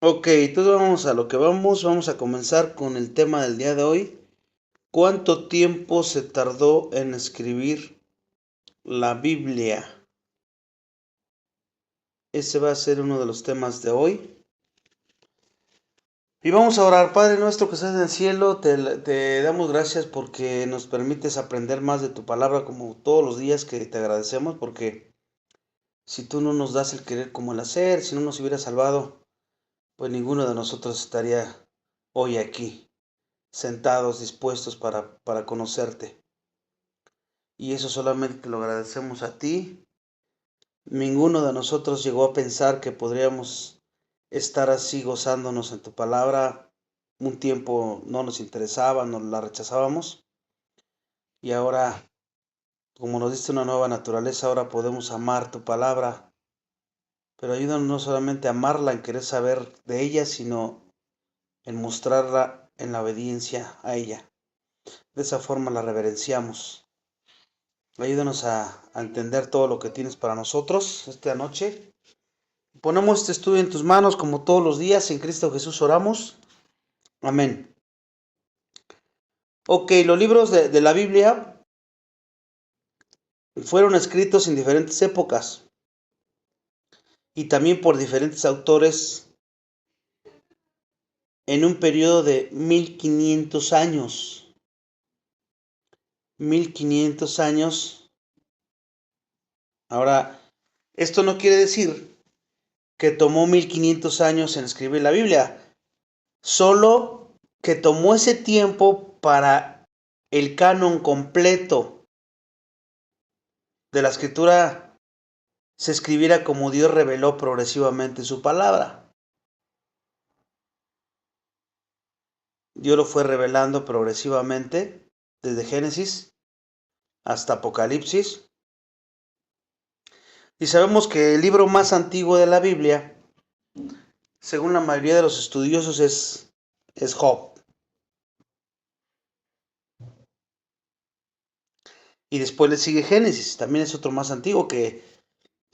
Ok, entonces vamos a lo que vamos. Vamos a comenzar con el tema del día de hoy. ¿Cuánto tiempo se tardó en escribir la Biblia? Ese va a ser uno de los temas de hoy. Y vamos a orar. Padre nuestro que estás en el cielo, te damos gracias porque nos permites aprender más de tu palabra como todos los días, que te agradecemos porque si tú no nos das el querer como el hacer, si no nos hubieras salvado, pues ninguno de nosotros estaría hoy aquí, sentados, dispuestos para conocerte. Y eso solamente te lo agradecemos a ti. Ninguno de nosotros llegó a pensar que podríamos estar así gozándonos en tu palabra. Un tiempo no nos interesaba, nos la rechazábamos. Y ahora, como nos diste una nueva naturaleza, ahora podemos amar tu palabra. Pero ayúdanos no solamente a amarla, en querer saber de ella, sino en mostrarla en la obediencia a ella. De esa forma la reverenciamos. Ayúdanos a entender todo lo que tienes para nosotros esta noche. Ponemos este estudio en tus manos como todos los días. En Cristo Jesús oramos. Amén. Ok, los libros de la Biblia fueron escritos en diferentes épocas y también por diferentes autores en un periodo de 1500 años. 1500 años. Ahora, esto no quiere decir que tomó 1500 años en escribir la Biblia, solo que tomó ese tiempo para el canon completo de la escritura se escribiera como Dios reveló progresivamente su palabra. Dios lo fue revelando progresivamente desde Génesis hasta Apocalipsis. Y sabemos que el libro más antiguo de la Biblia, según la mayoría de los estudiosos, es Job. Y después le sigue Génesis, también es otro más antiguo, que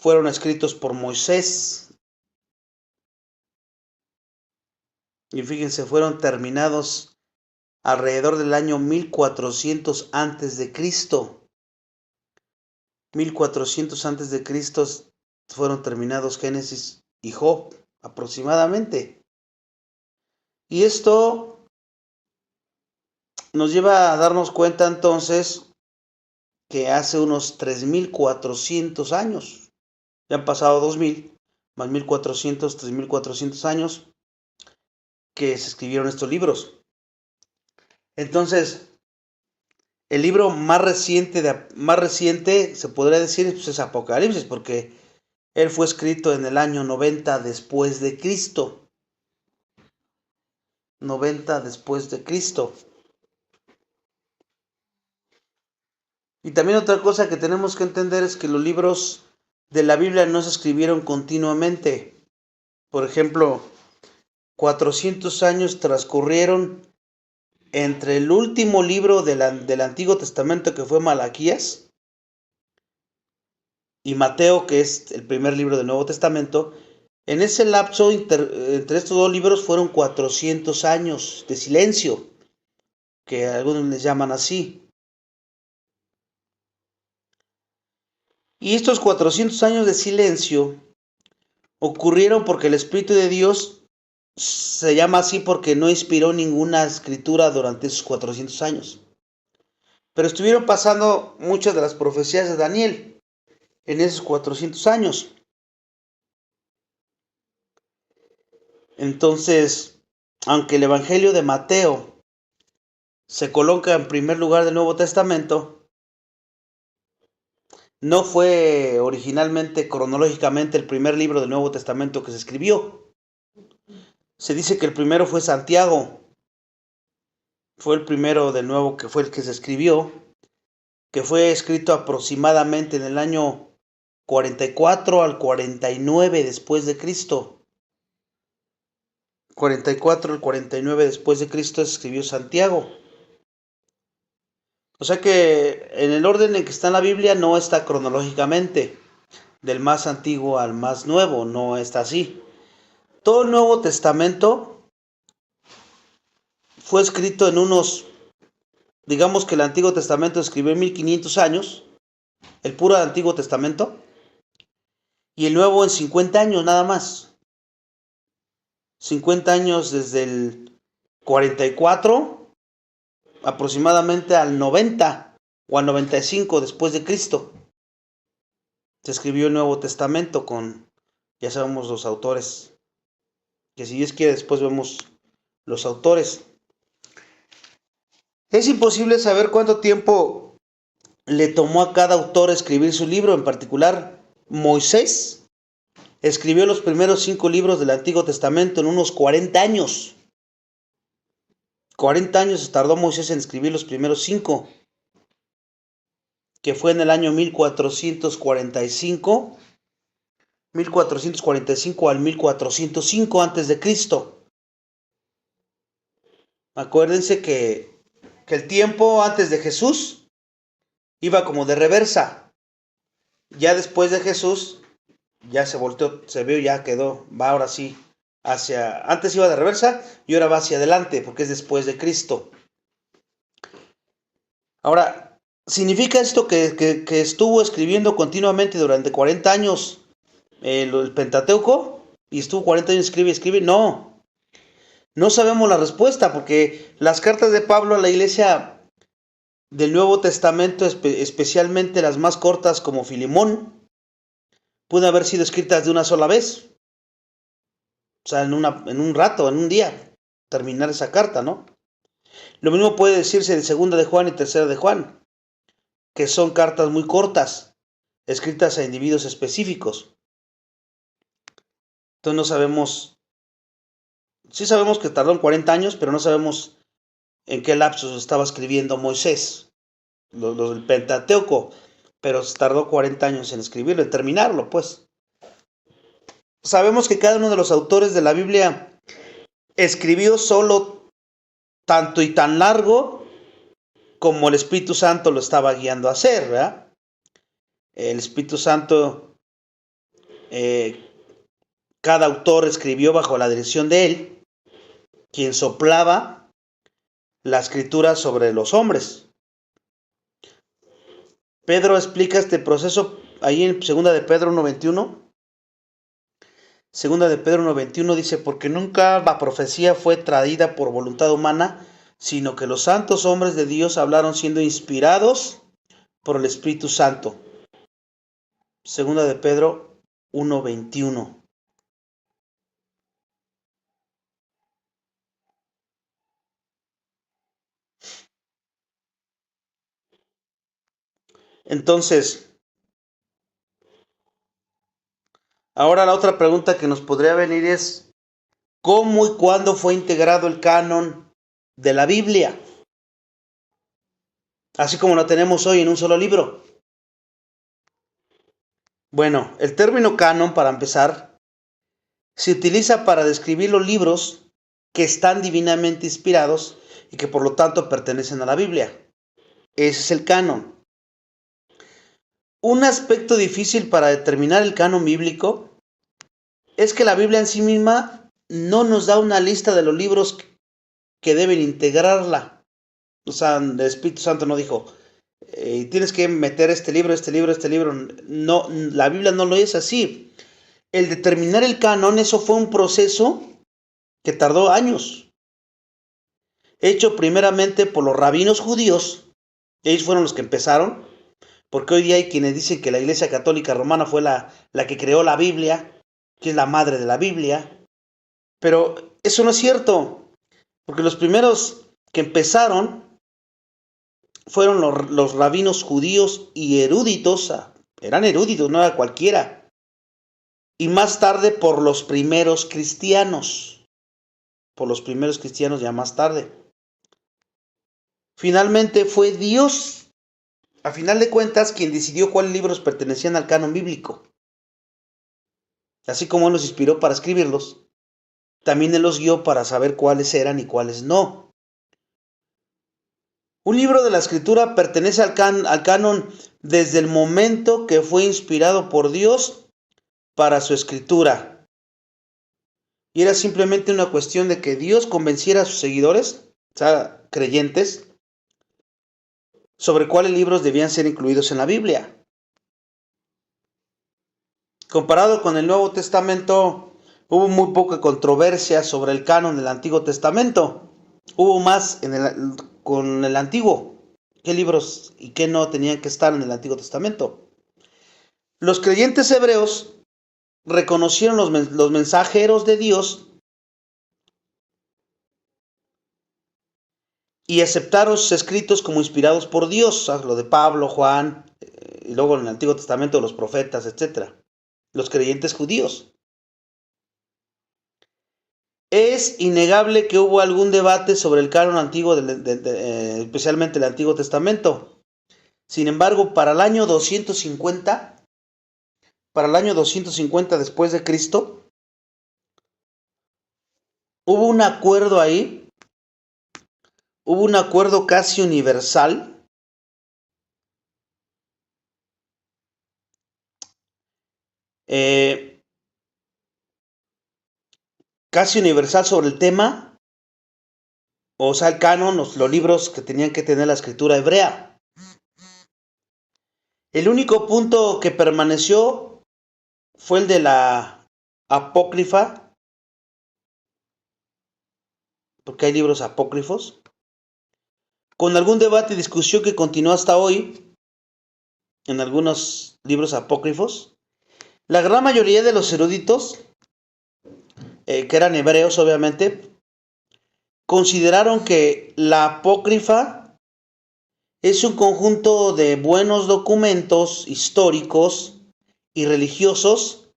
fueron escritos por Moisés. Y fíjense, fueron terminados alrededor del año 1400 antes de Cristo. 1400 antes de Cristo fueron terminados Génesis y Job, aproximadamente. Y esto nos lleva a darnos cuenta entonces que hace unos 3400 años, ya han pasado 2000, más 1400, 3400 años que se escribieron estos libros. Entonces, el libro más reciente se podría decir, pues, es Apocalipsis, porque él fue escrito en el año 90 después de Cristo. 90 después de Cristo. Y también otra cosa que tenemos que entender es que los libros de la Biblia no se escribieron continuamente. Por ejemplo, 400 años transcurrieron entre el último libro del Antiguo Testamento, que fue Malaquías, y Mateo, que es el primer libro del Nuevo Testamento. En ese lapso entre estos dos libros fueron 400 años de silencio, que algunos les llaman así. Y estos 400 años de silencio ocurrieron porque el Espíritu de Dios se llama así porque no inspiró ninguna escritura durante esos 400 años. Pero estuvieron pasando muchas de las profecías de Daniel en esos 400 años. Entonces, aunque el Evangelio de Mateo se coloca en primer lugar del Nuevo Testamento, no fue originalmente cronológicamente el primer libro del Nuevo Testamento que se escribió. Se dice que el primero fue Santiago, fue el primero del Nuevo, que fue el que se escribió, que fue escrito aproximadamente en el año 44 al 49 después de Cristo. 44 al 49 después de Cristo se escribió Santiago. O sea que en el orden en que está en la Biblia no está cronológicamente, del más antiguo al más nuevo, no está así. Todo el Nuevo Testamento fue escrito en unos, digamos que el Antiguo Testamento escribió en 1500 años, el puro Antiguo Testamento, y el Nuevo en 50 años nada más. 50 años desde el 44 aproximadamente al 90 o al 95 después de Cristo. Se escribió el Nuevo Testamento con, ya sabemos los autores, que si Dios quiere después vemos los autores. Es imposible saber cuánto tiempo le tomó a cada autor escribir su libro. En particular, Moisés escribió los primeros 5 libros del Antiguo Testamento en unos 40 años. 40 años tardó Moisés en escribir los primeros 5, que fue en el año 1445 al 1405 antes de Cristo. Acuérdense que el tiempo antes de Jesús iba como de reversa. Ya después de Jesús ya se volteó, se vio, ya quedó, va ahora sí hacia, antes iba de reversa y ahora va hacia adelante porque es después de Cristo. Ahora, ¿significa esto que estuvo escribiendo continuamente durante 40 años el Pentateuco? Y estuvo 40 años escribe. No sabemos la respuesta, porque las cartas de Pablo a la iglesia del Nuevo Testamento, especialmente las más cortas como Filemón, pueden haber sido escritas de una sola vez. O sea, en un rato, en un día, terminar esa carta, ¿no? Lo mismo puede decirse de Segunda de Juan y Tercera de Juan, que son cartas muy cortas, escritas a individuos específicos. Entonces no sabemos, sí sabemos que tardó 40 años, pero no sabemos en qué lapsos estaba escribiendo Moisés, lo del Pentateuco, pero tardó 40 años en escribirlo, en terminarlo, pues. Sabemos que cada uno de los autores de la Biblia escribió solo tanto y tan largo como el Espíritu Santo lo estaba guiando a hacer, ¿verdad? El Espíritu Santo, cada autor escribió bajo la dirección de él, quien soplaba la escritura sobre los hombres. Pedro explica este proceso ahí en 2 de Pedro 1:21. 2 de Pedro 1:21 dice, porque nunca la profecía fue traída por voluntad humana, sino que los santos hombres de Dios hablaron siendo inspirados por el Espíritu Santo. 2 de Pedro 1:21. Entonces, ahora la otra pregunta que nos podría venir es, ¿cómo y cuándo fue integrado el canon de la Biblia? Así como lo tenemos hoy en un solo libro. Bueno, el término canon, para empezar, se utiliza para describir los libros que están divinamente inspirados y que por lo tanto pertenecen a la Biblia. Ese es el canon. Un aspecto difícil para determinar el canon bíblico es que la Biblia en sí misma no nos da una lista de los libros que deben integrarla. O sea, el Espíritu Santo no dijo, tienes que meter este libro. No, la Biblia no lo es así. El determinar el canon, eso fue un proceso que tardó años, hecho primeramente por los rabinos judíos. Ellos fueron los que empezaron, porque hoy día hay quienes dicen que la Iglesia Católica Romana fue la que creó la Biblia, que es la madre de la Biblia, pero eso no es cierto, porque los primeros que empezaron fueron los rabinos judíos y eruditos, eran eruditos, no era cualquiera, y más tarde por los primeros cristianos ya más tarde. Finalmente fue Dios, a final de cuentas, quien decidió cuáles libros pertenecían al canon bíblico. Así como Él los inspiró para escribirlos, también Él los guió para saber cuáles eran y cuáles no. Un libro de la Escritura pertenece al canon desde el momento que fue inspirado por Dios para su escritura. Y era simplemente una cuestión de que Dios convenciera a sus seguidores, o sea, creyentes, sobre cuáles libros debían ser incluidos en la Biblia. Comparado con el Nuevo Testamento, hubo muy poca controversia sobre el canon del Antiguo Testamento. Hubo más con el Antiguo. ¿Qué libros y qué no tenían que estar en el Antiguo Testamento? Los creyentes hebreos reconocieron los mensajeros de Dios y aceptaron sus escritos como inspirados por Dios, ¿sabes? Lo de Pablo, Juan, y luego en el Antiguo Testamento los profetas, etc. Los creyentes judíos. Es innegable que hubo algún debate sobre el canon antiguo, especialmente el Antiguo Testamento. Sin embargo, para el año 250 después de Cristo, hubo un acuerdo ahí, hubo un acuerdo casi universal sobre el tema, o sea, el canon, los libros que tenían que tener la escritura hebrea. El único punto que permaneció fue el de la apócrifa, porque hay libros apócrifos, con algún debate y discusión que continúa hasta hoy en algunos libros apócrifos. La gran mayoría de los eruditos, que eran hebreos obviamente, consideraron que la apócrifa es un conjunto de buenos documentos históricos y religiosos.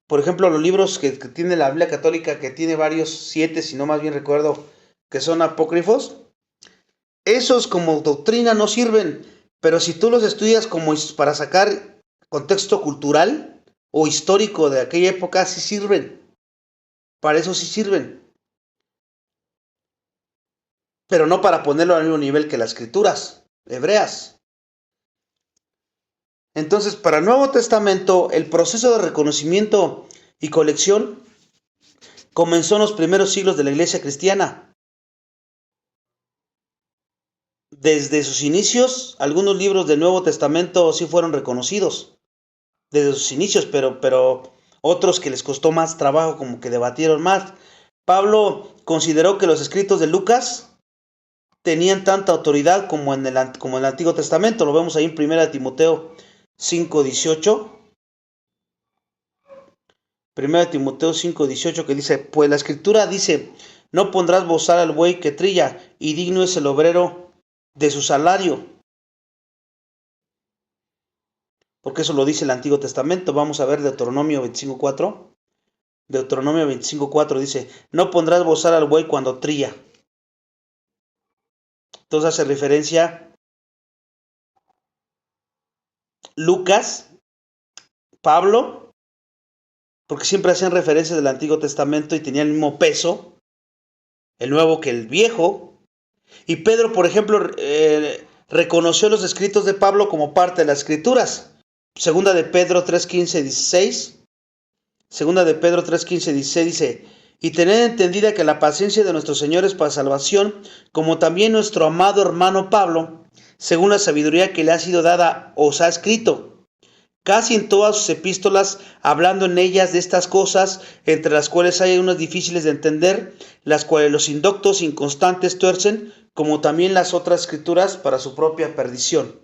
Por ejemplo, los libros que tiene la Biblia católica, que tiene varios, 7, si no más bien recuerdo, que son apócrifos, esos como doctrina no sirven, pero si tú los estudias como para sacar contexto cultural o histórico de aquella época, sí sirven. Para eso sí sirven. Pero no para ponerlo al mismo nivel que las escrituras hebreas. Entonces, para el Nuevo Testamento, el proceso de reconocimiento y colección comenzó en los primeros siglos de la Iglesia cristiana. Desde sus inicios, algunos libros del Nuevo Testamento sí fueron reconocidos. Desde sus inicios, pero otros que les costó más trabajo, como que debatieron más. Pablo consideró que los escritos de Lucas tenían tanta autoridad como en el Antiguo Testamento. Lo vemos ahí en 1 Timoteo 5:18. 1 Timoteo 5:18, que dice: pues la escritura dice, no pondrás bozal al buey que trilla, y digno es el obrero de su salario. Porque eso lo dice el Antiguo Testamento. Vamos a ver Deuteronomio 25:4. Deuteronomio 25:4 dice: no pondrás bozal al buey cuando trilla. Entonces hace referencia Lucas, Pablo, porque siempre hacían referencia del Antiguo Testamento y tenían el mismo peso, el nuevo que el viejo. Y Pedro, por ejemplo, reconoció los escritos de Pablo como parte de las escrituras. Segunda de Pedro 3:15-16. Segunda de Pedro 3:15-16 dice: y tened entendida que la paciencia de nuestro Señor es para salvación, como también nuestro amado hermano Pablo, según la sabiduría que le ha sido dada, os ha escrito. Casi en todas sus epístolas, hablando en ellas de estas cosas, entre las cuales hay unas difíciles de entender, las cuales los indoctos inconstantes tuercen, como también las otras escrituras, para su propia perdición.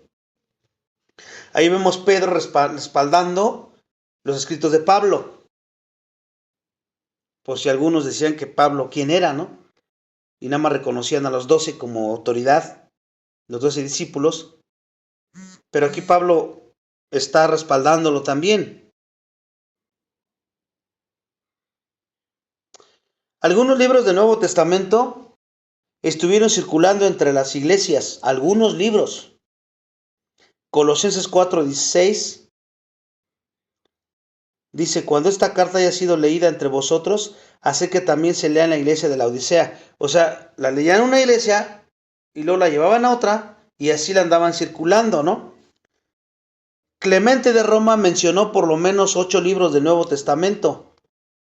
Ahí vemos Pedro respaldando los escritos de Pablo. Por si algunos decían que Pablo, ¿quién era, no? Y nada más reconocían a los 12 como autoridad, los 12 discípulos. Pero aquí Pablo está respaldándolo también. Algunos libros del Nuevo Testamento estuvieron circulando entre las iglesias, algunos libros. Colosenses 4:16 dice: cuando esta carta haya sido leída entre vosotros, haced que también se lea en la iglesia de la Odisea. O sea, la leían en una iglesia y luego la llevaban a otra y así la andaban circulando, ¿no? Clemente de Roma mencionó por lo menos 8 libros del Nuevo Testamento.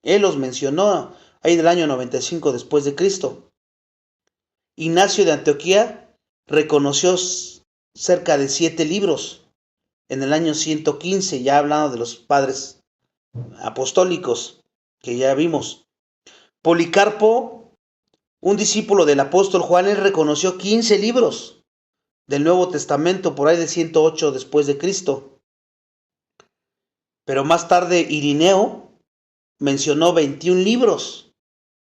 Él los mencionó ahí del año 95 después de Cristo. Ignacio de Antioquía reconoció cerca de 7 libros en el año 115, ya hablando de los padres apostólicos que ya vimos. Policarpo, un discípulo del apóstol Juan, él reconoció 15 libros del Nuevo Testamento, por ahí de 108 después de Cristo. Pero más tarde Irineo mencionó 21 libros.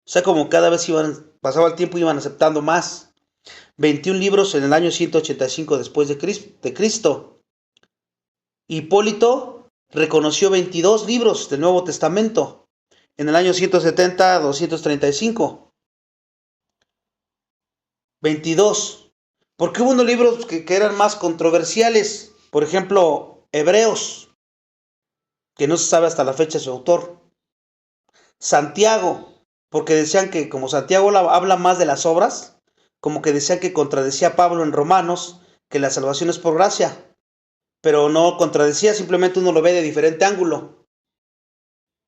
O sea, como cada vez pasaba el tiempo, iban aceptando más. 21 libros en el año 185 después de Cristo. Hipólito reconoció 22 libros del Nuevo Testamento en el año 170 a 235. 22. Porque hubo unos libros que eran más controversiales. Por ejemplo, Hebreos, que no se sabe hasta la fecha su autor. Santiago, porque decían que como Santiago habla más de las obras, como que decían que contradecía a Pablo en Romanos, que la salvación es por gracia, pero no contradecía, simplemente uno lo ve de diferente ángulo.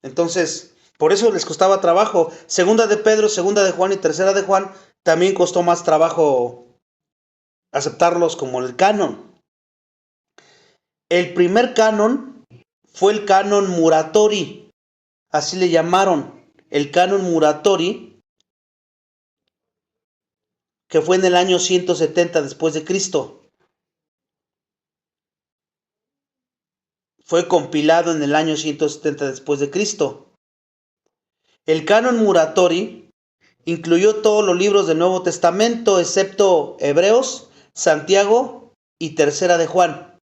Entonces, por eso les costaba trabajo. Segunda de Pedro, segunda de Juan y tercera de Juan, también costó más trabajo aceptarlos como el canon. El primer canon fue el canon Muratori, así le llamaron, el canon Muratori, que fue en el año 170 después de Cristo. Fue compilado en el año 170 después de Cristo. El canon Muratori incluyó todos los libros del Nuevo Testamento, excepto Hebreos, Santiago y tercera de Juan.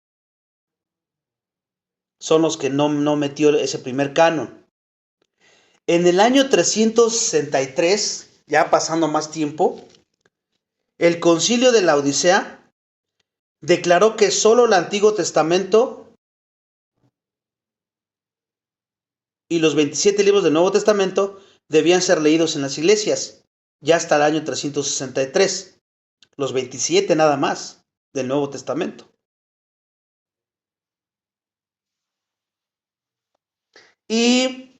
Son los que no metió ese primer canon. En el año 363, ya pasando más tiempo, el Concilio de la Odisea declaró que solo el Antiguo Testamento y los 27 libros del Nuevo Testamento debían ser leídos en las iglesias, ya hasta el año 363, los 27 nada más del Nuevo Testamento. Y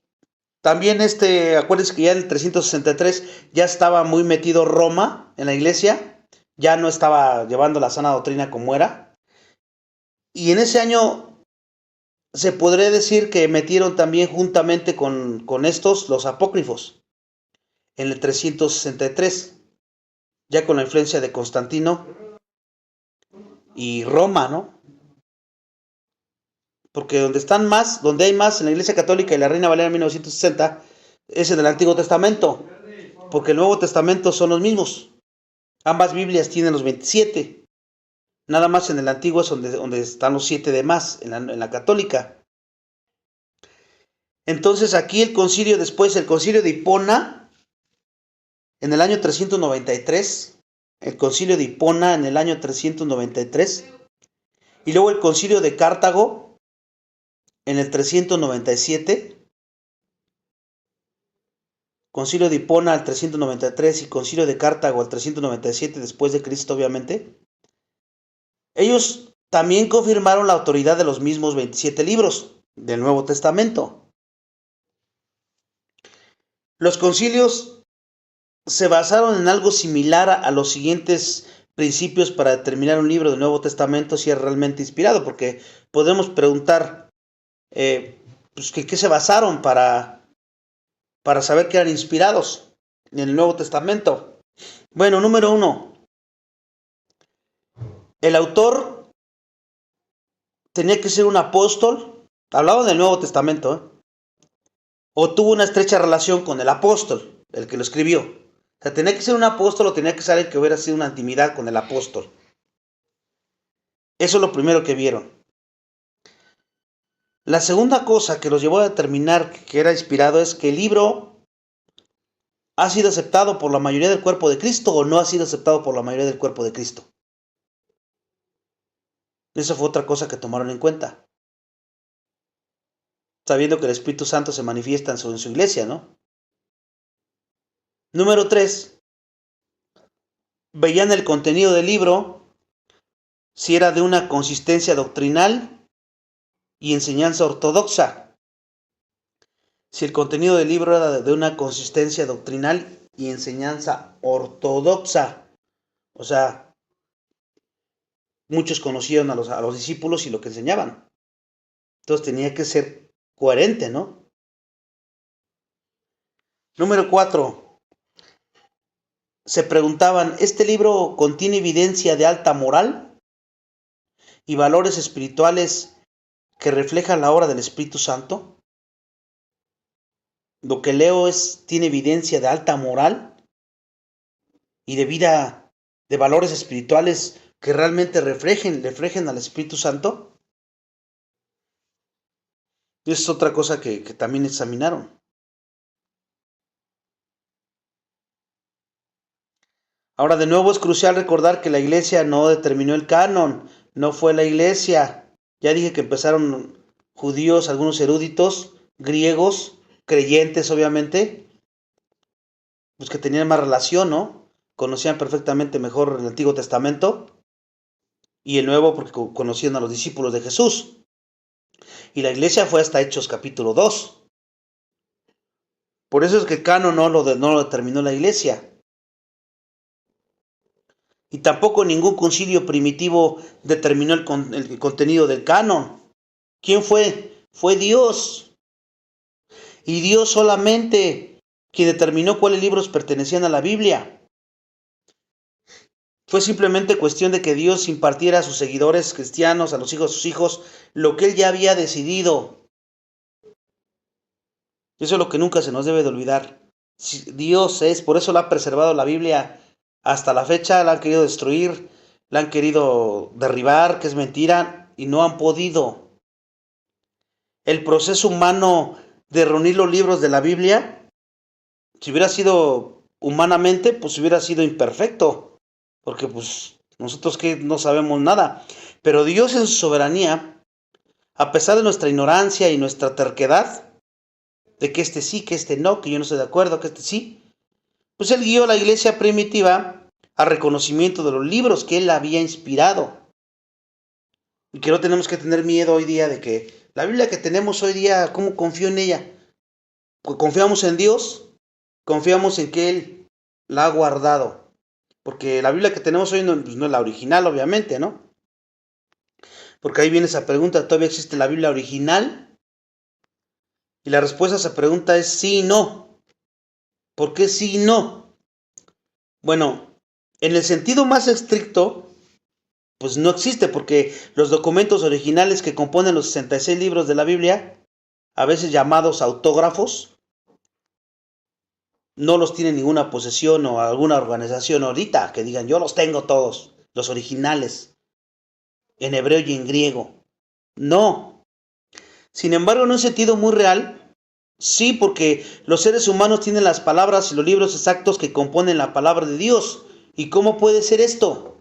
también acuérdense que ya en el 363 ya estaba muy metido Roma en la iglesia, ya no estaba llevando la sana doctrina como era. Y en ese año se podría decir que metieron también juntamente con estos los apócrifos, en el 363, ya con la influencia de Constantino y Roma, ¿no? Porque donde hay más en la Iglesia Católica y la Reina Valera en 1960, es en el Antiguo Testamento, porque el Nuevo Testamento son los mismos. Ambas Biblias tienen los 27. Nada más en el Antiguo es donde están los 7 de más, en la Católica. Entonces aquí el concilio de Hipona, en el año 393, el concilio de Hipona en el año 393, y luego el concilio de Cartago en el 397, concilio de Hipona al 393 y concilio de Cartago al 397 después de Cristo, obviamente. Ellos también confirmaron la autoridad de los mismos 27 libros del Nuevo Testamento. Los concilios se basaron en algo similar a los siguientes principios para determinar un libro del Nuevo Testamento si es realmente inspirado, porque podemos preguntar, pues, ¿qué se basaron para saber que eran inspirados en el Nuevo Testamento? Bueno, número 1, el autor tenía que ser un apóstol, hablaba del Nuevo Testamento, o tuvo una estrecha relación con el apóstol, el que lo escribió. O sea, tenía que ser un apóstol o tenía que ser el que hubiera sido una intimidad con el apóstol. Eso es lo primero que vieron. La segunda cosa que los llevó a determinar que era inspirado es que el libro ha sido aceptado por la mayoría del cuerpo de Cristo o no ha sido aceptado por la mayoría del cuerpo de Cristo. Esa fue otra cosa que tomaron en cuenta, sabiendo que el Espíritu Santo se manifiesta en su iglesia, ¿no? Número 3, veían el contenido del libro, si era de una consistencia doctrinal y enseñanza ortodoxa. si el contenido del libro era de una consistencia doctrinal y enseñanza ortodoxa. O sea, muchos conocían a los discípulos y lo que enseñaban. Entonces tenía que ser coherente, ¿no? Número 4. Se preguntaban, ¿este libro contiene evidencia de alta moral y valores espirituales que reflejan la obra del Espíritu Santo? Lo que leo tiene evidencia de alta moral y de vida, de valores espirituales que realmente reflejen al Espíritu Santo. Y es otra cosa que también examinaron. Ahora, de nuevo es crucial recordar que la iglesia no determinó el canon, no fue la iglesia. Ya dije que empezaron judíos, algunos eruditos, griegos, creyentes obviamente, pues que tenían más relación, ¿no? Conocían perfectamente mejor el Antiguo Testamento y el Nuevo porque conocían a los discípulos de Jesús. Y la iglesia fue hasta Hechos capítulo 2. Por eso es que el canon no lo determinó la iglesia. Y tampoco ningún concilio primitivo determinó el contenido del canon. ¿Quién fue? Fue Dios. Y Dios solamente quien determinó cuáles libros pertenecían a la Biblia. Fue simplemente cuestión de que Dios impartiera a sus seguidores cristianos, a los hijos de sus hijos, lo que Él ya había decidido. Eso es lo que nunca se nos debe de olvidar. Dios por eso la ha preservado la Biblia hasta la fecha, la han querido destruir, la han querido derribar, que es mentira, y no han podido. El proceso humano de reunir los libros de la Biblia, si hubiera sido humanamente, pues hubiera sido imperfecto, porque pues nosotros que no sabemos nada, pero Dios en su soberanía, a pesar de nuestra ignorancia y nuestra terquedad, de que este sí, que este no, que yo no estoy de acuerdo, que este sí, pues Él guió a la iglesia primitiva al reconocimiento de los libros que Él había inspirado. Y que no tenemos que tener miedo hoy día de que la Biblia que tenemos hoy día, ¿cómo confío en ella? Pues confiamos en Dios, confiamos en que Él la ha guardado. Porque la Biblia que tenemos hoy no, pues no es la original, obviamente, ¿no? Porque ahí viene esa pregunta, ¿todavía existe la Biblia original? Y la respuesta a esa pregunta es sí y no. ¿Por qué sí y no? Bueno, en el sentido más estricto, pues no existe, porque los documentos originales que componen los 66 libros de la Biblia, a veces llamados autógrafos, no los tiene ninguna posesión o alguna organización ahorita que digan yo los tengo todos, los originales, en hebreo y en griego. No. Sin embargo, en un sentido muy real, sí, porque los seres humanos tienen las palabras y los libros exactos que componen la palabra de Dios. ¿Y cómo puede ser esto?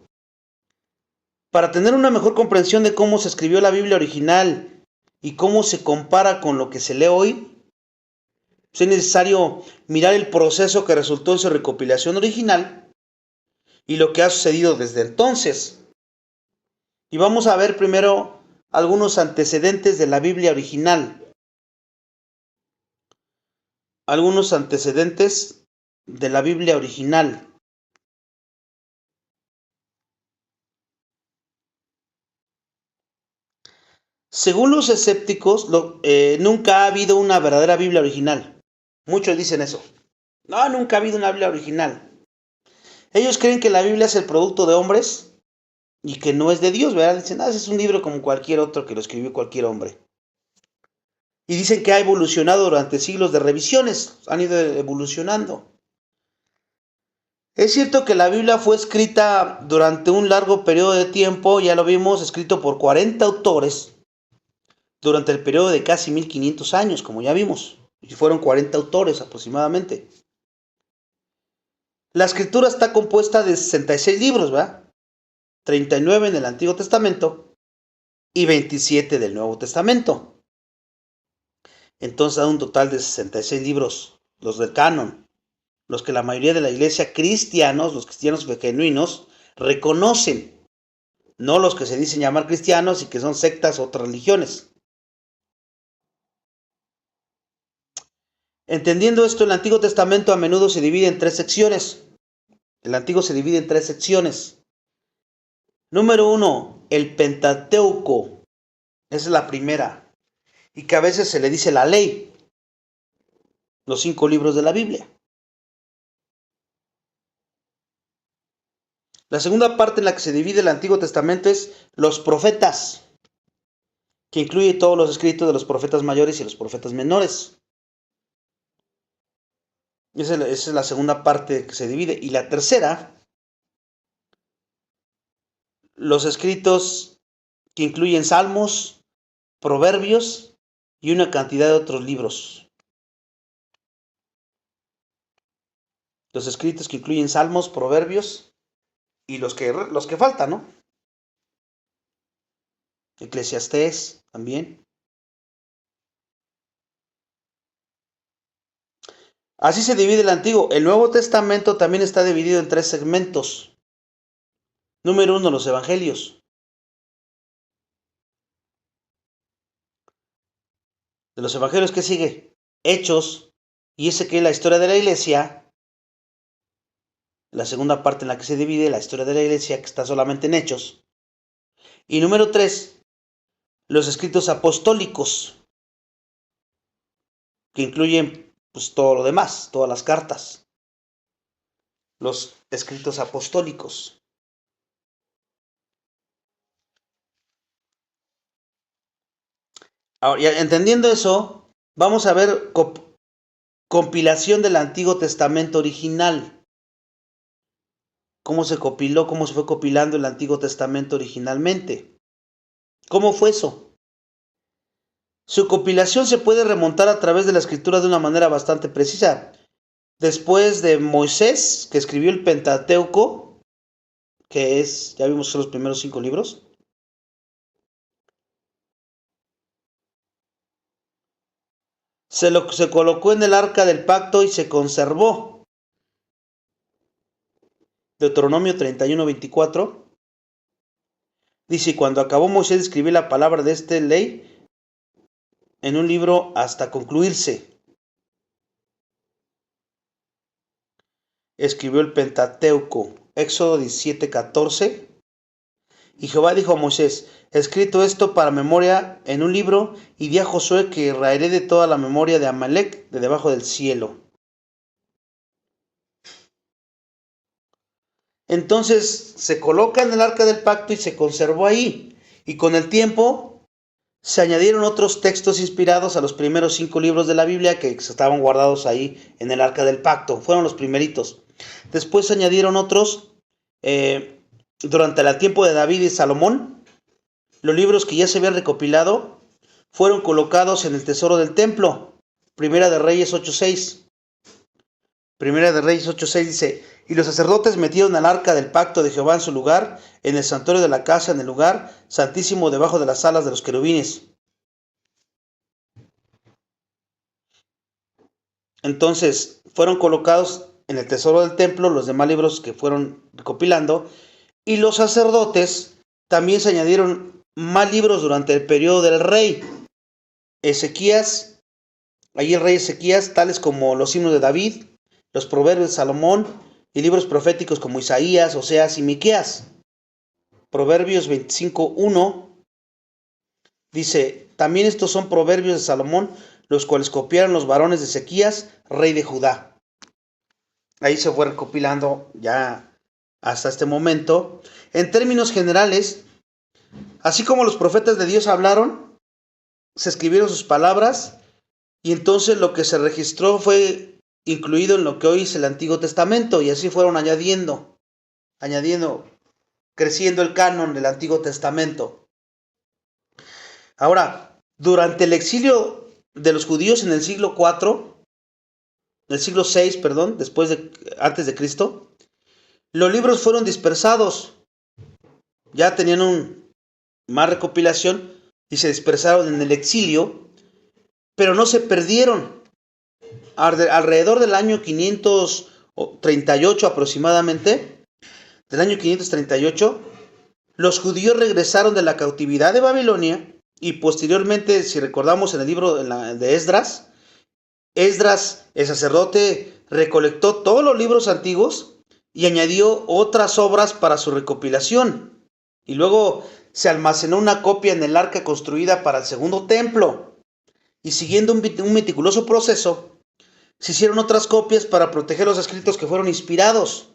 Para tener una mejor comprensión de cómo se escribió la Biblia original y cómo se compara con lo que se lee hoy, es necesario mirar el proceso que resultó en su recopilación original y lo que ha sucedido desde entonces. Y vamos a ver primero algunos antecedentes de la Biblia original. Algunos antecedentes de la Biblia original. Según los escépticos, nunca ha habido una verdadera Biblia original. Muchos dicen eso. No, nunca ha habido una Biblia original. Ellos creen que la Biblia es el producto de hombres y que no es de Dios, ¿verdad? Dicen, ese es un libro como cualquier otro que lo escribió cualquier hombre. Y dicen que ha evolucionado durante siglos de revisiones, han ido evolucionando. Es cierto que la Biblia fue escrita durante un largo periodo de tiempo, ya lo vimos, escrito por 40 autores, durante el periodo de casi 1500 años, como ya vimos, y fueron 40 autores aproximadamente. La escritura está compuesta de 66 libros, ¿verdad? 39 en el Antiguo Testamento y 27 del Nuevo Testamento. Entonces da un total de 66 libros, los del canon, los que la mayoría de la iglesia cristianos, los cristianos genuinos, reconocen, no los que se dicen llamar cristianos y que son sectas o otras religiones. Entendiendo esto, el Antiguo Testamento a menudo se divide en tres secciones. El Antiguo se divide en tres secciones. Número 1, el Pentateuco. Esa es la primera. Y que a veces se le dice la ley. Los 5 libros de la Biblia. La segunda parte en la que se divide el Antiguo Testamento es los profetas, que incluye todos los escritos de los profetas mayores y los profetas menores. Esa es la segunda parte que se divide. Y la tercera, los escritos que incluyen salmos, proverbios y una cantidad de otros libros. Los escritos que incluyen salmos, proverbios y los que faltan, ¿no? Eclesiastés también. Así se divide el Antiguo. El Nuevo Testamento también está dividido en 3 segmentos. Número 1, los Evangelios. De los Evangelios, ¿qué sigue? Hechos. Y ese que es la historia de la iglesia. La segunda parte en la que se divide la historia de la iglesia, que está solamente en Hechos. Y número 3, los escritos apostólicos, que incluyen pues todo lo demás, todas las cartas. Los escritos apostólicos. Ahora, ya entendiendo eso, vamos a ver compilación del Antiguo Testamento original. Cómo se compiló, cómo se fue compilando el Antiguo Testamento originalmente. ¿Cómo fue eso? Su compilación se puede remontar a través de la escritura de una manera bastante precisa. Después de Moisés, que escribió el Pentateuco, que es, ya vimos que son los primeros 5 libros. Se colocó en el arca del pacto y se conservó. Deuteronomio 31:24. Dice, cuando acabó Moisés de escribir la palabra de esta ley en un libro hasta concluirse, escribió el Pentateuco. Éxodo 17:14. Y Jehová dijo a Moisés, escrito esto para memoria en un libro, y di a Josué que raeré de toda la memoria de Amalec de debajo del cielo. Entonces se coloca en el arca del pacto y se conservó ahí. Y con el tiempo se añadieron otros textos inspirados a los primeros 5 libros de la Biblia que estaban guardados ahí en el arca del pacto. Fueron los primeritos. Después se añadieron otros durante el tiempo de David y Salomón. Los libros que ya se habían recopilado fueron colocados en el tesoro del templo. Primera de Reyes 8:6. Primera de Reyes 8:6 dice, y los sacerdotes metieron al arca del pacto de Jehová en su lugar, en el santuario de la casa, en el lugar santísimo debajo de las alas de los querubines. Entonces fueron colocados en el tesoro del templo los demás libros que fueron recopilando, y los sacerdotes también se añadieron más libros durante el periodo del rey Ezequías. Allí el rey Ezequías, tales como los himnos de David, los proverbios de Salomón y libros proféticos como Isaías, Oseas y Miqueas. Proverbios 25:1 dice, también estos son proverbios de Salomón, los cuales copiaron los varones de Ezequías, rey de Judá. Ahí se fue recopilando ya hasta este momento. En términos generales, así como los profetas de Dios hablaron, se escribieron sus palabras, y entonces lo que se registró fue incluido en lo que hoy es el Antiguo Testamento, y así fueron añadiendo, creciendo el canon del Antiguo Testamento. Ahora, durante el exilio de los judíos en el siglo IV, el siglo VI, perdón, antes de Cristo, los libros fueron dispersados. Ya tenían más recopilación y se dispersaron en el exilio, pero no se perdieron. Alrededor del año 538 aproximadamente, del año 538, los judíos regresaron de la cautividad de Babilonia y posteriormente, si recordamos en el libro de Esdras, Esdras, el sacerdote, recolectó todos los libros antiguos y añadió otras obras para su recopilación. Y luego se almacenó una copia en el arca construida para el segundo templo. Y siguiendo un meticuloso proceso, se hicieron otras copias para proteger los escritos que fueron inspirados.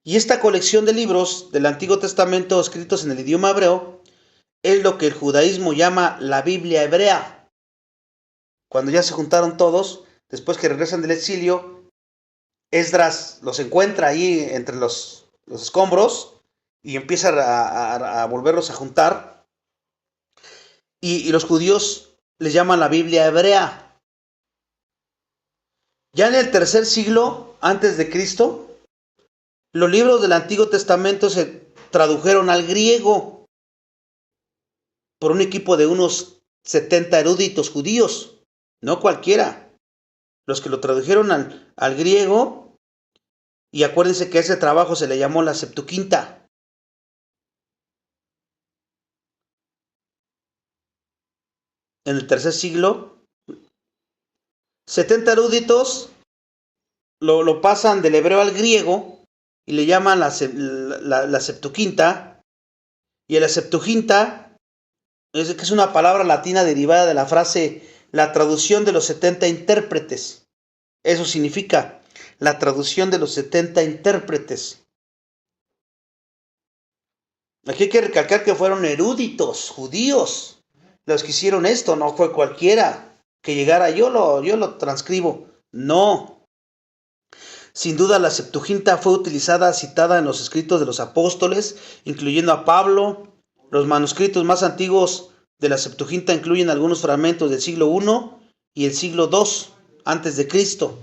Y esta colección de libros del Antiguo Testamento escritos en el idioma hebreo es lo que el judaísmo llama la Biblia hebrea. Cuando ya se juntaron todos, después que regresan del exilio, Esdras los encuentra ahí entre los escombros y empieza a volverlos a juntar. Y los judíos les llaman la Biblia hebrea. Ya en el tercer siglo antes de Cristo, los libros del Antiguo Testamento se tradujeron al griego por un equipo de unos 70 eruditos judíos, no cualquiera. Los que lo tradujeron al griego, y acuérdense que a ese trabajo se le llamó la Septuaginta. En el tercer siglo, 70 eruditos lo pasan del hebreo al griego y le llaman la Septuaginta. Y la Septuaginta es una palabra latina derivada de la frase la traducción de los 70 intérpretes. Eso significa la traducción de los 70 intérpretes. Aquí hay que recalcar que fueron eruditos judíos los que hicieron esto, no fue cualquiera que llegara, yo lo transcribo. No. Sin duda la Septuaginta fue citada en los escritos de los apóstoles, incluyendo a Pablo. Los manuscritos más antiguos de la Septuaginta incluyen algunos fragmentos del siglo I y el siglo II antes de Cristo.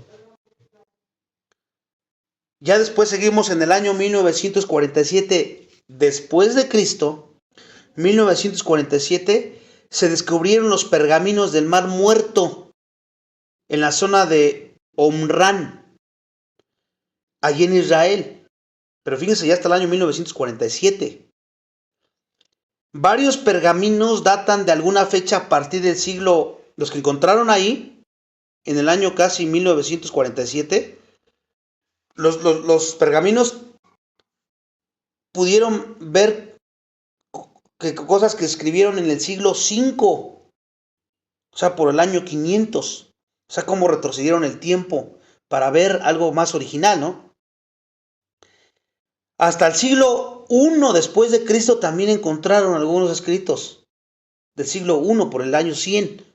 Ya después seguimos en el año 1947 después de Cristo. 1947 se descubrieron los pergaminos del Mar Muerto en la zona de Qumrán, allí en Israel. Pero fíjense, ya hasta el año 1947. Varios pergaminos datan de alguna fecha a partir del siglo, los que encontraron ahí, en el año casi 1947, los pergaminos pudieron ver cosas que escribieron en el siglo V, o sea, por el año 500, o sea, cómo retrocedieron el tiempo para ver algo más original, ¿no? Hasta el siglo I después de Cristo también encontraron algunos escritos del siglo I por el año 100.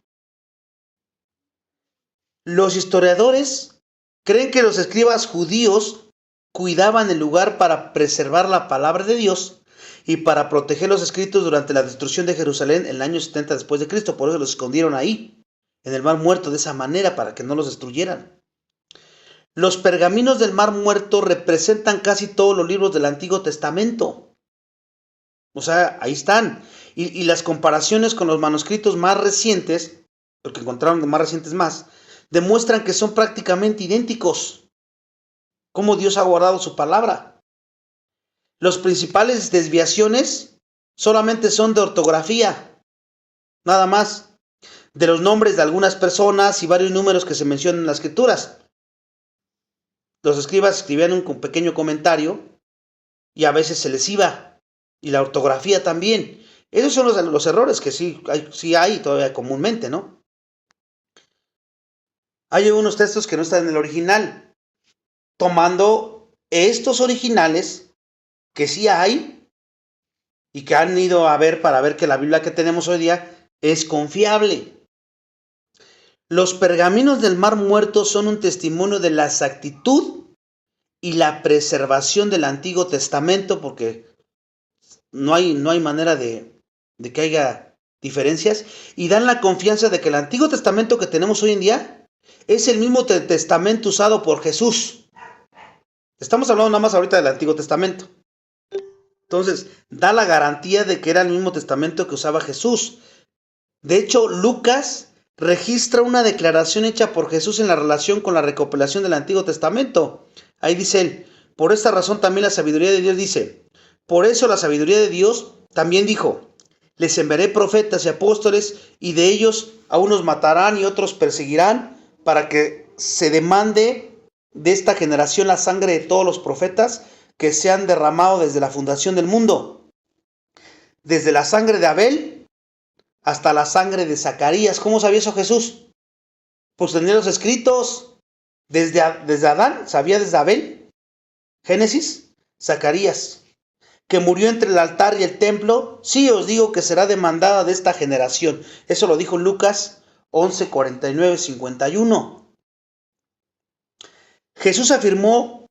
Los historiadores creen que los escribas judíos cuidaban el lugar para preservar la palabra de Dios y para proteger los escritos durante la destrucción de Jerusalén en el año 70 después de Cristo. Por eso los escondieron ahí, en el Mar Muerto, de esa manera, para que no los destruyeran. Los pergaminos del Mar Muerto representan casi todos los libros del Antiguo Testamento. O sea, ahí están. Y las comparaciones con los manuscritos más recientes, porque encontraron de más recientes más, demuestran que son prácticamente idénticos. Cómo Dios ha guardado su palabra. Las principales desviaciones solamente son de ortografía, nada más, de los nombres de algunas personas y varios números que se mencionan en las escrituras. Los escribas escribían un pequeño comentario y a veces se les iba, y la ortografía también. Esos son los errores que sí hay todavía comúnmente, ¿no? Hay algunos textos que no están en el original, tomando estos originales que sí hay y que han ido a ver para ver que la Biblia que tenemos hoy día es confiable. Los pergaminos del Mar Muerto son un testimonio de la exactitud y la preservación del Antiguo Testamento, porque no hay manera de que haya diferencias, y dan la confianza de que el Antiguo Testamento que tenemos hoy en día es el mismo testamento usado por Jesús. Estamos hablando nada más ahorita del Antiguo Testamento. Entonces, da la garantía de que era el mismo testamento que usaba Jesús. De hecho, Lucas registra una declaración hecha por Jesús en la relación con la recopilación del Antiguo Testamento. Ahí dice él: por esta razón también la sabiduría de Dios dice, por eso la sabiduría de Dios también dijo, les enviaré profetas y apóstoles, y de ellos a unos matarán y otros perseguirán, para que se demande de esta generación la sangre de todos los profetas que se han derramado desde la fundación del mundo. Desde la sangre de Abel hasta la sangre de Zacarías. ¿Cómo sabía eso Jesús? Pues tenía los escritos. Desde Adán, sabía desde Abel, Génesis, Zacarías, que murió entre el altar y el templo. Sí os digo que será demandada de esta generación. Eso lo dijo Lucas 11, 49, 51. Jesús afirmó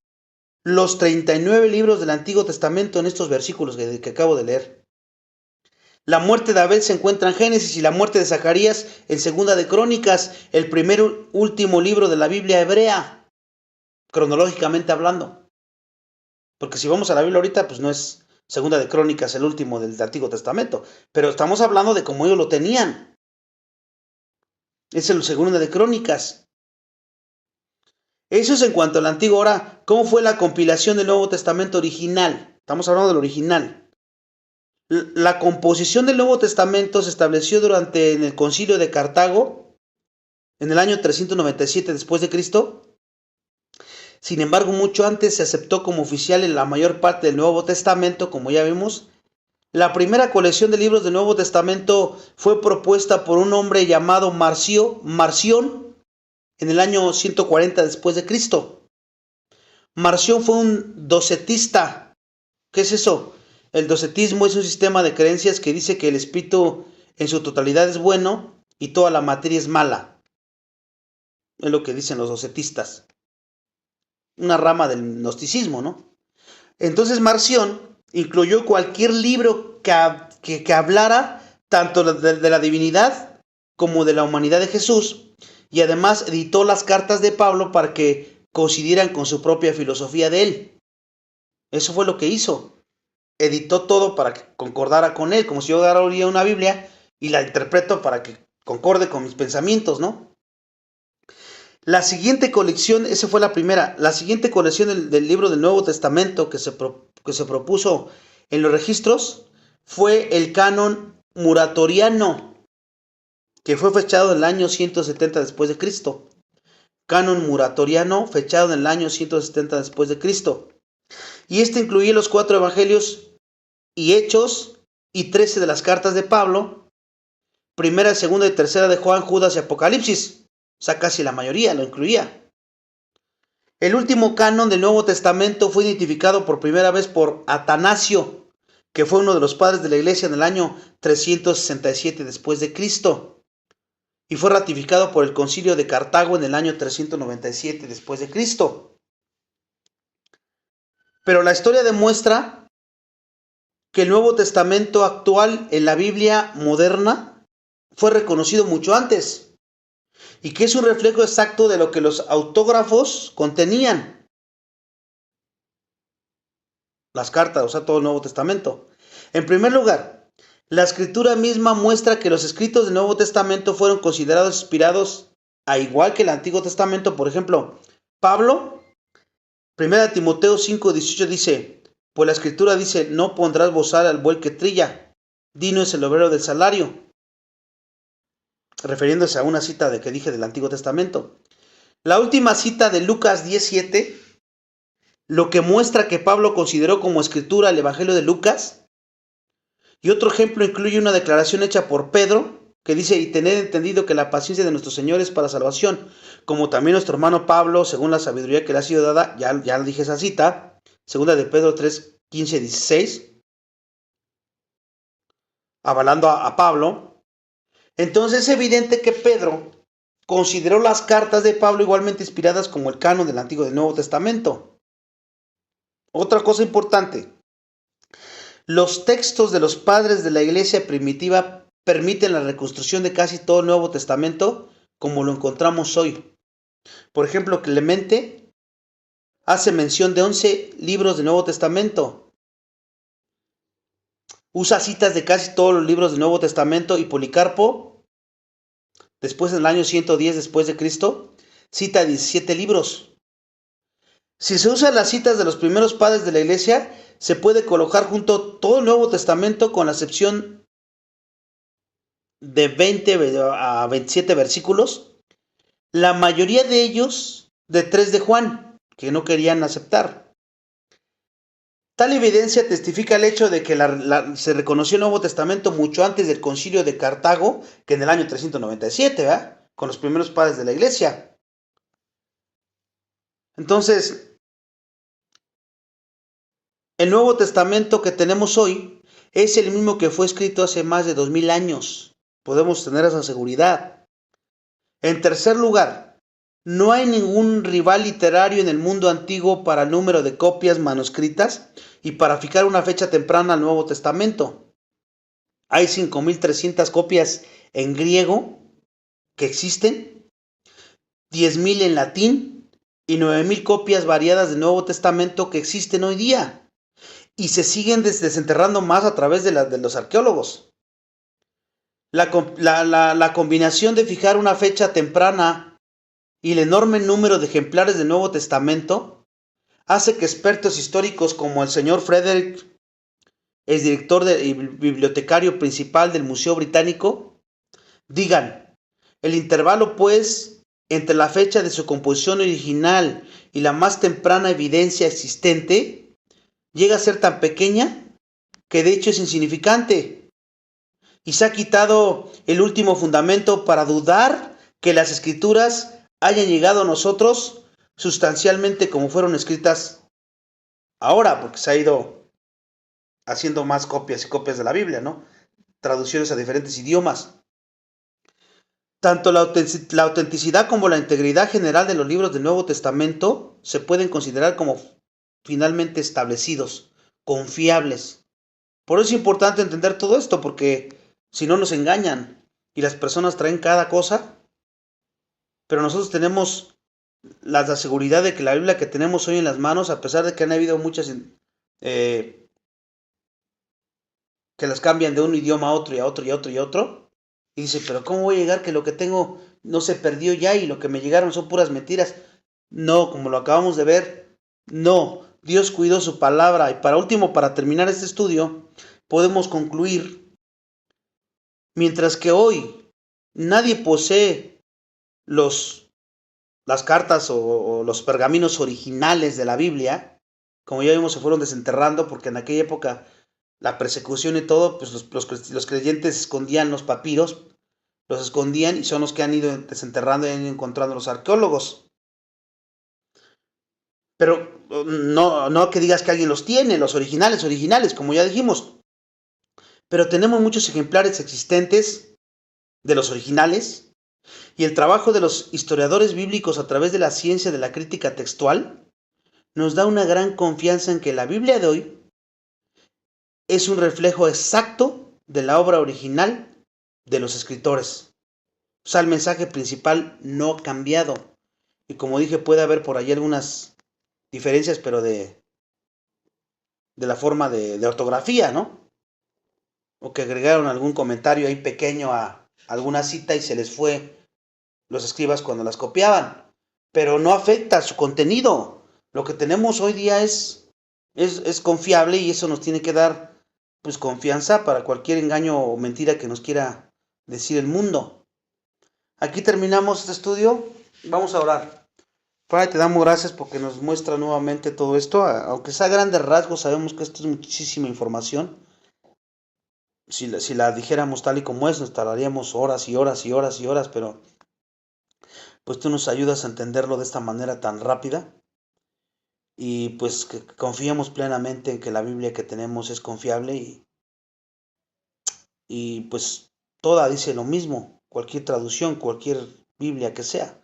los 39 libros del Antiguo Testamento en estos versículos que acabo de leer. La muerte de Abel se encuentra en Génesis y la muerte de Zacarías en Segunda de Crónicas, el primer último libro de la Biblia hebrea, cronológicamente hablando. Porque si vamos a la Biblia ahorita, pues no es Segunda de Crónicas el último del Antiguo Testamento, pero estamos hablando de cómo ellos lo tenían. Es el Segunda de Crónicas. Eso es en cuanto al Antiguo. Ahora, ¿cómo fue la compilación del Nuevo Testamento original? Estamos hablando del original. La composición del Nuevo Testamento se estableció durante el Concilio de Cartago en el año 397 después de Cristo. Sin embargo, mucho antes se aceptó como oficial en la mayor parte del Nuevo Testamento, como ya vimos. La primera colección de libros del Nuevo Testamento fue propuesta por un hombre llamado Marción en el año 140 después de Cristo. Marción fue un docetista. ¿Qué es eso? El docetismo es un sistema de creencias que dice que el espíritu en su totalidad es bueno y toda la materia es mala. Es lo que dicen los docetistas. Una rama del gnosticismo, ¿no? Entonces Marción incluyó cualquier libro que hablara tanto de la divinidad como de la humanidad de Jesús, y además editó las cartas de Pablo para que coincidieran con su propia filosofía de él. Eso fue lo que hizo. Editó todo para que concordara con él, como si yo agarraría una Biblia y la interpreto para que concorde con mis pensamientos, ¿no? La siguiente colección, esa fue la primera, la siguiente colección del libro del Nuevo Testamento que se propuso en los registros fue el canon muratoriano, que fue fechado en el año 170 después de Cristo. Canon muratoriano, fechado en el año 170 después de Cristo. Y este incluía los 4 evangelios y Hechos y 13 de las cartas de Pablo, primera, segunda y tercera de Juan, Judas y Apocalipsis. O sea, casi la mayoría lo incluía. El último canon del Nuevo Testamento fue identificado por primera vez por Atanasio, que fue uno de los padres de la iglesia en el año 367 después de Cristo, y fue ratificado por el Concilio de Cartago en el año 397 después de Cristo. Pero la historia demuestra que el Nuevo Testamento actual en la Biblia moderna fue reconocido mucho antes y que es un reflejo exacto de lo que los autógrafos contenían. Las cartas, o sea, todo el Nuevo Testamento. En primer lugar, la escritura misma muestra que los escritos del Nuevo Testamento fueron considerados inspirados a igual que el Antiguo Testamento. Por ejemplo, Pablo, 1 Timoteo 5:18 dice: pues la escritura dice, no pondrás bozal al buey que trilla, digno es el obrero del salario, refiriéndose a una cita que dije del Antiguo Testamento. La última cita de Lucas 17, lo que muestra que Pablo consideró como escritura el Evangelio de Lucas. Y otro ejemplo incluye una declaración hecha por Pedro, que dice: y tened entendido que la paciencia de nuestro Señor es para salvación, como también nuestro hermano Pablo, según la sabiduría que le ha sido dada. Ya dije esa cita. Segunda de Pedro 3, 15, 16, avalando a Pablo. Entonces es evidente que Pedro consideró las cartas de Pablo igualmente inspiradas como el canon del Antiguo y del Nuevo Testamento. Otra cosa importante: los textos de los padres de la iglesia primitiva permiten la reconstrucción de casi todo el Nuevo Testamento como lo encontramos hoy. Por ejemplo, Clemente hace mención de 11 libros del Nuevo Testamento. Usa citas de casi todos los libros del Nuevo Testamento, y Policarpo, después en el año 110 después de Cristo, cita 17 libros. Si se usan las citas de los primeros padres de la iglesia, se puede colocar junto todo el Nuevo Testamento con la excepción de 20 a 27 versículos, La mayoría de ellos de 3 de Juan, que no querían aceptar. Tal evidencia testifica el hecho de que se reconoció el Nuevo Testamento mucho antes del Concilio de Cartago, que en el año 397, ¿verdad? Con los primeros padres de la Iglesia. Entonces, el Nuevo Testamento que tenemos hoy es el mismo que fue escrito hace más de 2000 años. Podemos tener esa seguridad. En tercer lugar, no hay ningún rival literario en el mundo antiguo para el número de copias manuscritas y para fijar una fecha temprana al Nuevo Testamento. Hay 5300 copias en griego que existen, 10,000 en latín y 9000 copias variadas del Nuevo Testamento que existen hoy día. Y se siguen desenterrando más a través de los arqueólogos. La combinación de fijar una fecha temprana y el enorme número de ejemplares del Nuevo Testamento hace que expertos históricos como el señor Frederick, el director y bibliotecario principal del Museo Británico, digan: el intervalo, pues, entre la fecha de su composición original y la más temprana evidencia existente llega a ser tan pequeña que de hecho es insignificante, y se ha quitado el último fundamento para dudar que las escrituras hayan llegado a nosotros sustancialmente como fueron escritas ahora, porque se ha ido haciendo más copias y copias de la Biblia, ¿no? Traducciones a diferentes idiomas. Tanto la autenticidad como la integridad general de los libros del Nuevo Testamento se pueden considerar como finalmente establecidos, confiables. Por eso es importante entender todo esto, porque si no nos engañan y las personas traen cada cosa, pero nosotros tenemos la seguridad de que la Biblia que tenemos hoy en las manos, a pesar de que han habido muchas que las cambian de un idioma a otro y a otro y a otro y a otro, y dice: pero ¿cómo voy a llegar que lo que tengo no se perdió ya y lo que me llegaron son puras mentiras? No, como lo acabamos de ver, no. Dios cuidó su palabra. Y para último, para terminar este estudio, podemos concluir: mientras que hoy nadie posee las cartas o los pergaminos originales de la Biblia, como ya vimos, se fueron desenterrando porque en aquella época la persecución y todo, pues los creyentes escondían los papiros, los escondían, y son los que han ido desenterrando y han ido encontrando los arqueólogos. Pero no que digas que alguien los tiene, los originales, como ya dijimos. Pero tenemos muchos ejemplares existentes de los originales, y el trabajo de los historiadores bíblicos a través de la ciencia de la crítica textual nos da una gran confianza en que la Biblia de hoy es un reflejo exacto de la obra original de los escritores. O sea, el mensaje principal no ha cambiado. Y como dije, puede haber por ahí algunas diferencias, pero de la forma de ortografía, ¿no? O que agregaron algún comentario ahí pequeño a alguna cita y se les fue los escribas cuando las copiaban. Pero no afecta su contenido. Lo que tenemos hoy día es confiable, y eso nos tiene que dar pues confianza para cualquier engaño o mentira que nos quiera decir el mundo. Aquí terminamos este estudio. Vamos a orar. Padre, te damos gracias porque nos muestra nuevamente todo esto. Aunque sea a grandes rasgos, sabemos que esto es muchísima información. Si la dijéramos tal y como es, nos tardaríamos horas y horas y horas y horas, pero pues tú nos ayudas a entenderlo de esta manera tan rápida. Y pues que confiamos plenamente en que la Biblia que tenemos es confiable, y pues toda dice lo mismo, cualquier traducción, cualquier Biblia que sea,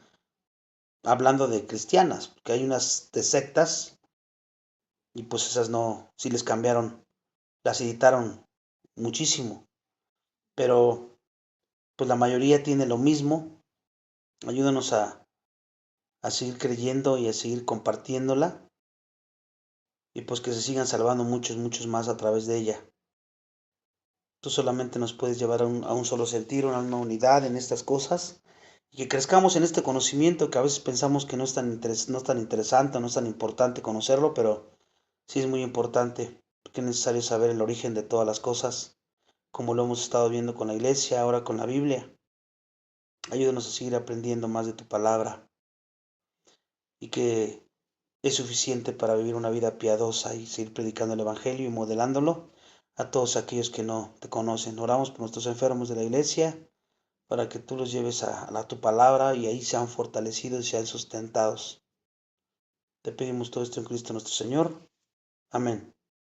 hablando de cristianas, porque hay unas de sectas y pues esas no, sí les cambiaron, las editaron muchísimo, pero pues la mayoría tiene lo mismo. Ayúdanos a seguir creyendo y a seguir compartiéndola, y pues que se sigan salvando muchos, muchos más a través de ella. Tú solamente nos puedes llevar a un solo sentir, a una unidad en estas cosas, y que crezcamos en este conocimiento que a veces pensamos que no es tan interesante, no es tan importante conocerlo, pero sí es muy importante, porque es necesario saber el origen de todas las cosas, como lo hemos estado viendo con la iglesia, ahora con la Biblia. Ayúdanos a seguir aprendiendo más de tu palabra y que es suficiente para vivir una vida piadosa y seguir predicando el Evangelio y modelándolo a todos aquellos que no te conocen. Oramos por nuestros enfermos de la iglesia para que tú los lleves a tu palabra y ahí sean fortalecidos y sean sustentados. Te pedimos todo esto en Cristo nuestro Señor. Amén.